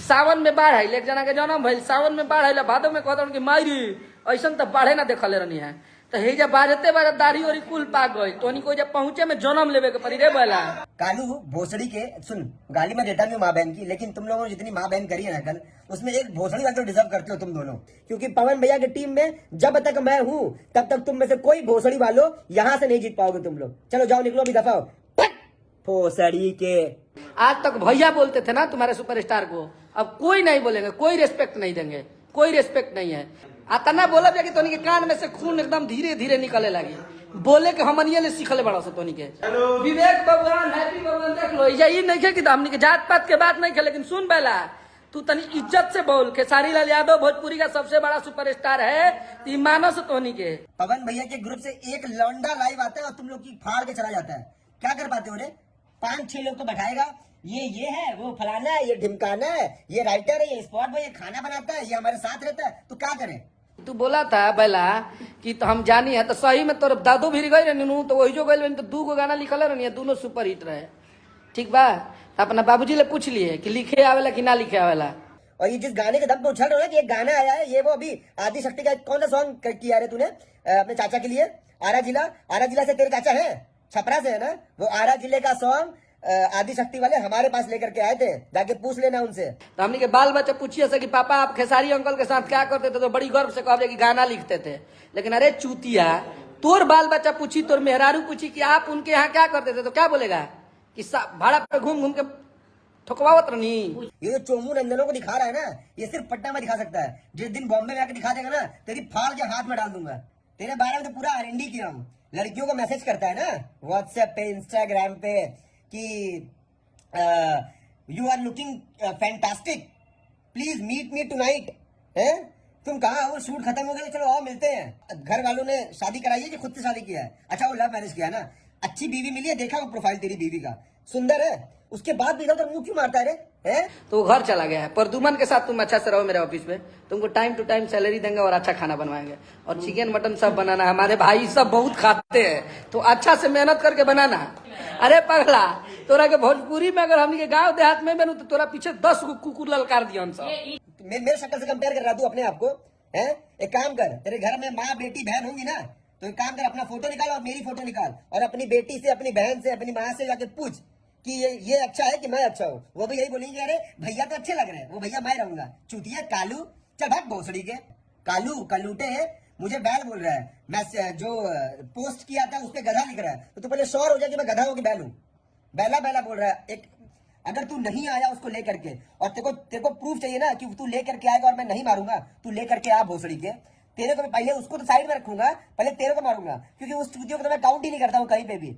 सावन में बाढ़ है, एक जना के जन्म भइल, सावन में बाढ़ है, भादो में कहता कि मायरी ऐसा तो बाढ़े ना देखले रहनी है। तो हे जब बाजते बाजत दाढ़ी और कुल पाक गई तो को जब पहुंचे में जन्म लेवे के परी रे बोला। कालू भोसड़ी के सुन, गाली में देता नहीं माँ बहन की, लेकिन तुम लोगों ने जितनी माँ बहन करी है ना कल, उसमें एक भोसड़ी वाला तो डिजर्व करते हो तुम दोनों। क्योंकि पवन भैया की टीम में जब तक मैं हूँ तब तक तुम में से कोई भोसड़ी वालों यहाँ से नहीं जीत पाओगे तुम लोग। चलो जाओ, निकलो अभी, दफा हो भोसड़ी के। आज तक भैया बोलते थे ना तुम्हारे सुपरस्टार को, अब कोई नहीं बोलेंगे, कोई रेस्पेक्ट नहीं देंगे, कोई रेस्पेक्ट नहीं है। आता ना बोला जाके तोनी के कान में से खून एकदम धीरे धीरे निकले लगी, बोले के हमनिए ले सीखले बड़ा सा तोनी के। विवेक भगवान, हैप्पी भगवान, देख लो ये नहीं है कि हमनी के जात पात के बात नहीं है, लेकिन सुन बेला तू तनी इज्जत से बोल। खेसारी लाल यादव भोजपुरी का सबसे बड़ा सुपरस्टार है, ती मानो से तोनी के। पवन भैया के ग्रुप से एक लौंडा लाइव आता है और तुम लोग की फाड़ के चला जाता है। क्या कर पाते हो रे? 5-6 लोग तो बैठाएगा, ये है, वो फलाना है, ये ढिमकाना है, ये राइटर है, ये स्पॉट बॉय, ये खाना बनाता है, ये हमारे साथ रहता है, तो क्या करें? तू बोला था बेला कि तो हम जानी है, तो सही में तोर दादू भी गई रहनी तो वही जो गई तो 2 गाना लिखल रहनी, दोनों सुपर हिट रहे। ठीक बा, तो अपना बाबूजी ले पूछ लिए कि लिखे आवेला कि ना लिखे आवेला। और ये जिस गाने के दम पे उछल रहे हो ना कि एक गाना आया है, ये वो अभी आदि शक्ति का कौन सा सॉन्ग किया रे तूने अपने चाचा के लिए? आरा जिला से तेरे चाचा है, छपरा से है ना, वो आरा जिले का सॉन्ग आदि शक्ति वाले हमारे पास लेकर के आए थे, जाके पूछ लेना उनसे। तो हमने के बाल बच्चे पूछिए से कि पापा आप खेसारी अंकल के साथ क्या करते थे, तो बड़ी गर्व से कहे कि गाना लिखते थे। लेकिन अरे चूतिया, तोर बाल बच्चा पूछी, तोर मेहरारू पूछी कि आप उनके यहाँ क्या करते थे, तो क्या बोलेगा कि भाड़ा पे घूम घूम के ठोकवावत रही। ये जो चोमू नंदनों को दिखा रहा है ना, ये सिर्फ पटना में दिखा सकता है। जिस दिन बॉम्बे में आके दिखा देगा ना, तेरी फाड़ के हाथ में डाल दूंगा। तेरे बारे में तो पूरा R&D किया हूँ। लड़कियों को मैसेज करता है ना व्हाट्सएप पे, इंस्टाग्राम पे कि you are looking fantastic, please meet me tonight. है तुम कहाँ हो? शूट खत्म हो गया, चलो आओ मिलते हैं। घर वालों ने शादी कराई है कि खुद से शादी किया है? अच्छा वो लव मैरिज किया ना, अच्छी बीवी मिली है, देखा वो प्रोफाइल तेरी बीवी का, सुंदर है, उसके बाद भी इधर मुंह क्यों मारता है रे? है तो घर चला गया है। प्रदुमन के साथ तुम अच्छा से रहो मेरे ऑफिस में, तुमको टाइम टू टाइम सैलरी देंगे और अच्छा खाना बनवाएंगे, और चिकन मटन सब बनाना। हमारे भाई सब बहुत खाते हैं, तो अच्छा से मेहनत करके बनाना। अरे पगला, तोरा के भोजपुरी में अगर हमने के गाँव देहात में बनू तो तोरा पीछे 10 कुकुर ललकार दिया। मेरे शक्ल से कंपेयर कर रहा तू अपने आप को? है एक काम कर, तेरे घर में माँ बेटी बहन होंगी ना, तो एक काम कर, अपना फोटो निकाल और मेरी फोटो निकाल, और अपनी बेटी से, अपनी बहन से, अपनी माँ से जाके पूछ कि ये अच्छा है कि मैं अच्छा हूँ। वो भी यही बोलेंगे अरे भैया तो अच्छे लग रहे हैं, वो भैया मैं रहूंगा। चूतिया कालू, चल भाग भोसड़ी के। कालू कलूटे है, मुझे बैल बोल रहा है। मैं जो पोस्ट किया था उस पर गधा लिख रहा है, तो तू पहले श्योर हो जाए कि मैं गधा हूँ कि बैल हूँ। बैला बैला बोल रहा है। एक अगर तू नहीं आया उसको लेकर के, और तेरे को प्रूफ चाहिए ना कि तू लेकर के आएगा और मैं नहीं मारूंगा, तू लेकर के आ भोसड़ी के। तेरे को पहले उसको तो साइड में रखूंगा, पहले तेरे को मारूंगा, क्योंकि उस चूतियों को तो मैं काउंट ही नहीं करता हूँ कहीं पे भी।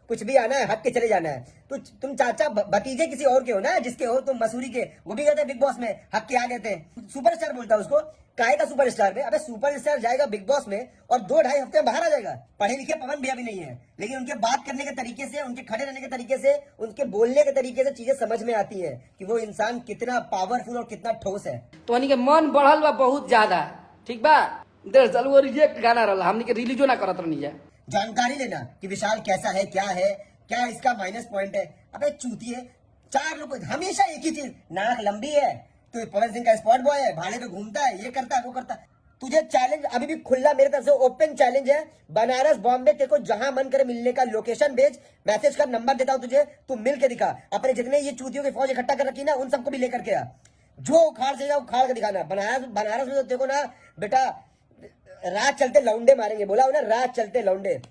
कुछ भी आना है हट के चले जाना है। तो तुम चाचा भतीजे किसी और के हो ना, जिसके हो तुम मसूरी के, वो भी गए थे बिग बॉस में, हक के आ गए थे। सुपरस्टार बोलता है उसको, काहे का सुपरस्टार में? अबे सुपरस्टार जाएगा बिग बॉस में और 2-2.5 हफ्ते में बाहर आ जाएगा। पढ़े लिखे पवन भैया भी नहीं है, लेकिन उनके बात करने के तरीके से, उनके खड़े रहने के तरीके से, उनके बोलने के तरीके से चीजें समझ में आती है कि वो इंसान कितना पावरफुल और कितना ठोस है। तो के मन बढ़ल बा बहुत ज्यादा। ठीक बा, दरअसल वो रिजेक्ट गाना रहा, हमनी के रिलीजो ना करत रहनी है। जानकारी लेना कि विशाल कैसा है, क्या इसका माइनस पॉइंट है। अबे चूतिए, 4 लोग हमेशा एक ही चीज, नाक लंबी है तो पवन सिंह का स्पॉट बॉय है, भाड़े पे घूमता है, ये करता है वो करता है। तुझे चैलेंज अभी भी खुला मेरे तरफ से ओपन चैलेंज है। बनारस बॉम्बे तेरे को जहां मन करे मिलने का लोकेशन भेज, मैसेज कर, नंबर देता हूं तुझे, तू मिल के दिखा। अपने जितने ये चूतियों की फौज इकट्ठा कर रखी ना, उन सबको भी लेकर के आ, जो उखाड़ से उखाड़ के दिखाना। बनारस में तो देखो ना बेटा, रात चलते लौंडे मारेंगे, बोला हो ना, रात चलते लौंडे।